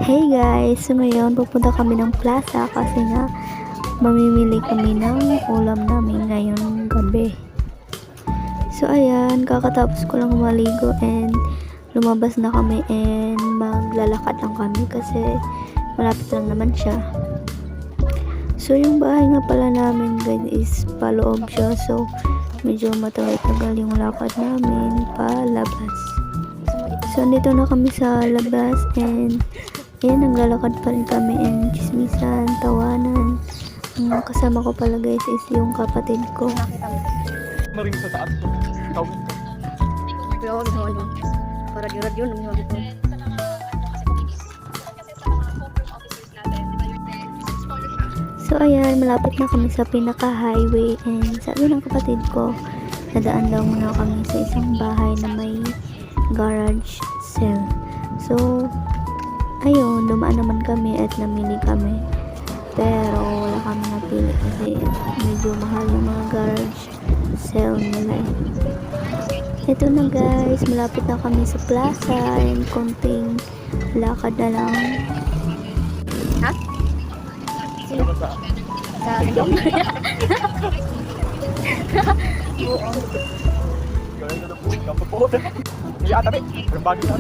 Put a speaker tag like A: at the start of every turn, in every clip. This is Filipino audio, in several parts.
A: Hey guys! So ngayon, pupunta kami ng plaza kasi nga mamimili kami ng ulam namin ngayong gabi. So ayan, kakatapos ko lang maligo and lumabas na kami and maglalakad lang kami kasi malapit lang naman siya. So yung bahay nga pala namin guys is paloob siya, so medyo matagal-tagal yung lakad namin palabas. So andito na kami sa labas and ayan, naglalakad pa rin kami and chismisan, tawanan. Ang kasama ko pala guys is yung kapatid ko.
B: Maring sa taas. Tawid ko.
C: Pero ako ano, para radyo nung yung ito.
A: So ayan, malapit na kami sa pinaka-highway and sabi ng kapatid ko, nadaan daw muna kami sa isang bahay na may garage sale. So ayun, dumaan naman kami at namili kami. Pero wala kami napili kasi medyo mahal yung mga garage sale nila. Ito na guys, malapit na kami sa plaza and konting lakad na lang.
C: Ha? Sino? Sa Sindong? Oo.
B: Iya, tapi berbagi na.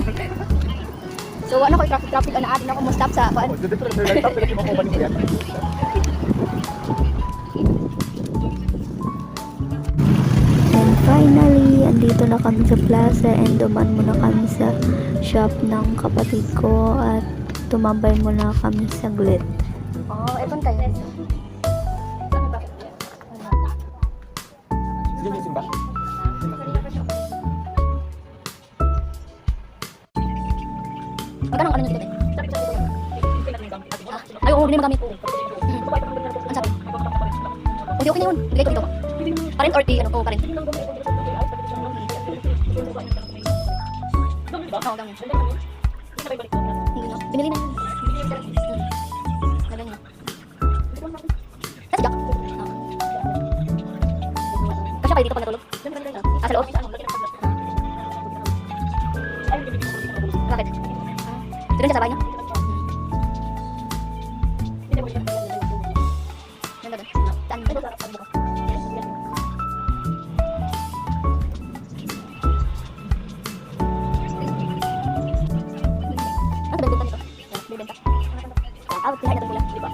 C: So ano ko traffic na adin ako mo stop sa kuan.
B: Dito pero laptop pero mo ko yan.
A: And finally, andito na kami sa plaza and duman muna kami sa shop ng kapatid ko at tumambay muna kami saglit.
C: Oh, eton kayo.
B: Hindi ni simba.
C: Magkano ano dito? Ay, oo, hindi magamit. Ang sabi. Hindi okay na yun. Bigay ko dito. Parent or ano ko, parent. Oo, ganun. Binili na yun. Nagano. That's Jack. Kasi kayo dito pa natulog. Sa loob. Bakit? Doon siya sa bahay niya? Ganda doon. Saan? Ano ba yung benta nito? Bibenta. Out, lahat na ito mula. Di ba?